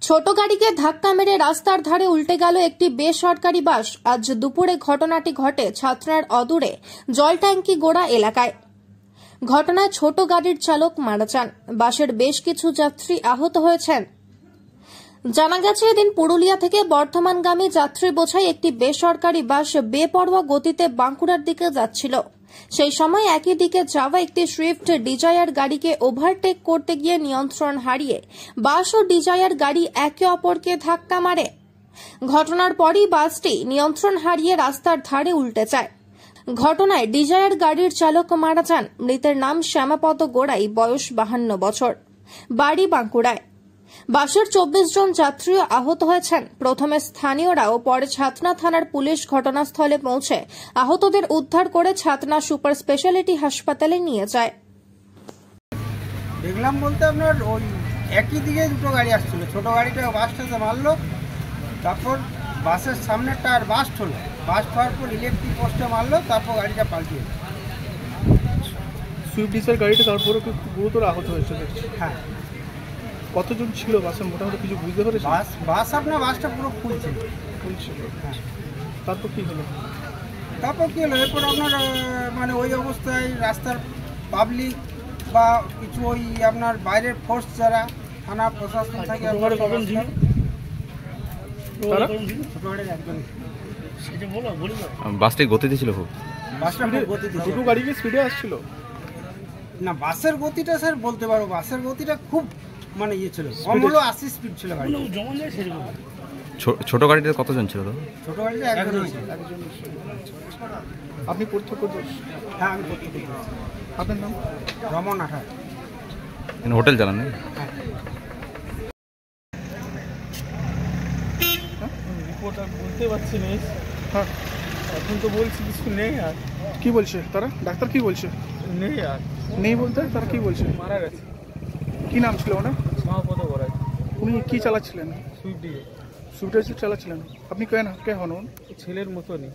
ছোট গাড়িকে ধাক্কা মেরে রাস্তার ধারে উল্টে গেল একটি বেসরকারি বাস। আজ দুপুরে ঘটনাটি ঘটে ছাতনার অদূরে জলট্যাঙ্কি গোড়া এলাকায়। ঘটনায় ছোট গাড়ির চালক মারা যান, বাসের বেশ কিছু যাত্রী আহত হয়েছেন। জানা গেছে, এদিন পুরুলিয়া থেকে বর্ধমানগামী যাত্রী বোঝাই একটি বেসরকারি বাস বেপরোয়া গতিতে বাঁকুড়ার দিকে যাচ্ছিল। সেই সময় একই দিকে যাওয়া একটি সুইফট ডিজায়ার গাড়িকে ওভারটেক করতে গিয়ে নিয়ন্ত্রণ হারিয়ে বাস ও ডিজায়ার গাড়ি একে অপরকে ধাক্কা মারে। ঘটনার পরই বাসটি নিয়ন্ত্রণ হারিয়ে রাস্তার ধারে উল্টে যায়। ঘটনায় ডিজায়ার গাড়ির চালক মারা যান। মৃতের নাম শ্যামাপদ গোড়াই, বয়স 52 বছর, বাড়ি বাঁকুড়ায়। বাসের 24 জন যাত্রীও আহত হয়েছেন। প্রথমে স্থানীয়রা ও পরে ছাতনা থানার পুলিশ ঘটনাস্থলে পৌঁছে আহতদের উদ্ধার করে ছাতনা সুপার স্পেশালিটি হাসপাতালে নিয়ে যায়। দেখলাম বলতে আপনার ওই একই দিকে দুটো গাড়ি আসছিল। ছোট গাড়িটা বাসটাতে মারলো, তারপর বাসের সামনেটা আর বাস হলো, বাস হওয়ার পর ইলেকট্রিক পোস্টে মারলো, তারপর গাড়িটা পাল্টিয়ে। সুইফট ডিজায়ার গাড়িটা তারপরে গুরুতর আহত হয়েছে। হ্যাঁ। কতজন ছিল বাসে মোটামুটি কিছু বুঝতে পেরেছে? বাসটা পুরো ফুল ছিল। হ্যাঁ। তারপর কি হলো? এরপর আপনার মানে ওই অবস্থায় রাস্তার পাবলিক বা কিছু ওই আপনার বাইরের ফোর্স যারা থানা প্রশাসন থাকে বাসটি গতিতে ছিল খুব। দুটো গাড়ি কি স্পিডে আসছিল? না, বাসের গতিটা স্যার বলতে পারবো, বাসের গতিটা খুব মানে ইয়ে ছিল, কম হলো 80 স্পিড ছিল গাড়ি। ছোট গাড়িতে কতজন ছিল? ছোট গাড়িতে একজন ছিল। আপনি প্রত্যক্ষদর্শী? হ্যাঁ, আমি প্রত্যক্ষদর্শী। আপনার নাম? রমন আঠার। হোটেল চালান? রিপোর্ট আর বলতে পারছি না। হ্যাঁ, এখন তো বলছি কিছু নেই। আর কি বলছে তারা? ডাক্তার কি বলছে? নেই। আর নেই বলতে তারা কি বলছে? মারা গেছে। কি নাম ছিল ওনার? শ্যামাপদ গোড়াই। উনি কি চালাচ্ছিলেন? সুইফট চালাচ্ছিলেন। আপনি কে হন? ছেলের মতনই।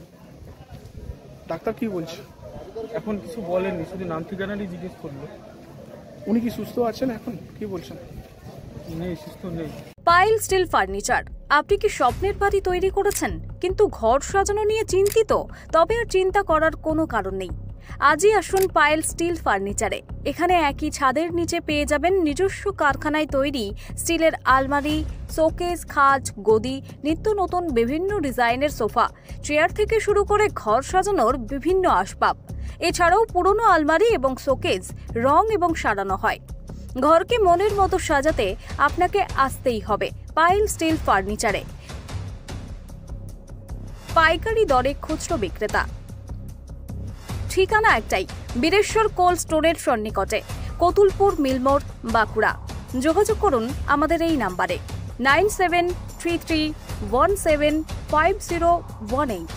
ডাক্তার কি বলছে? এখন কিছু বলেননি, শুধু নাম ঠিকানারই জিজ্ঞেস করলো। উনি কি সুস্থ আছেন এখন? কি বলছেন? নেই, সুস্থ নেই। পাইল স্টিল ফার্নিচার। আপনি কি স্বপ্নের বাড়ি তৈরি করেছেন কিন্তু ঘর সাজানো নিয়ে চিন্তিত? তবে আর চিন্তা করার কোনো কারণ নেই। আজই আসুন পাইল স্টিল ফার্নিচারে। এখানে একই ছাদের নিচে পেয়ে যাবেন নিজস্ব কারখানায় তৈরি স্টিলের আলমারি, শোকেস, খাট, গদি, নিত্য নতুন বিভিন্ন ডিজাইনের সোফা, চেয়ার থেকে শুরু করে ঘর সাজানোর বিভিন্ন আসবাব। এছাড়াও পুরনো আলমারি এবং শোকেস রং এবং সারানো হয়। ঘরকে মনের মতো সাজাতে আপনাকে আসতেই হবে পাইল স্টিল ফার্নিচারে। পাইকারি দরে খুচরো বিক্রেতা। ঠিকানা একটাই, বীরেশ্বর কোল্ড স্টোরের সন্নিকটে, কতুলপুর মিলমোড়, বাঁকুড়া। যোগাযোগ করুন আমাদের এই নাম্বারে 9733175018।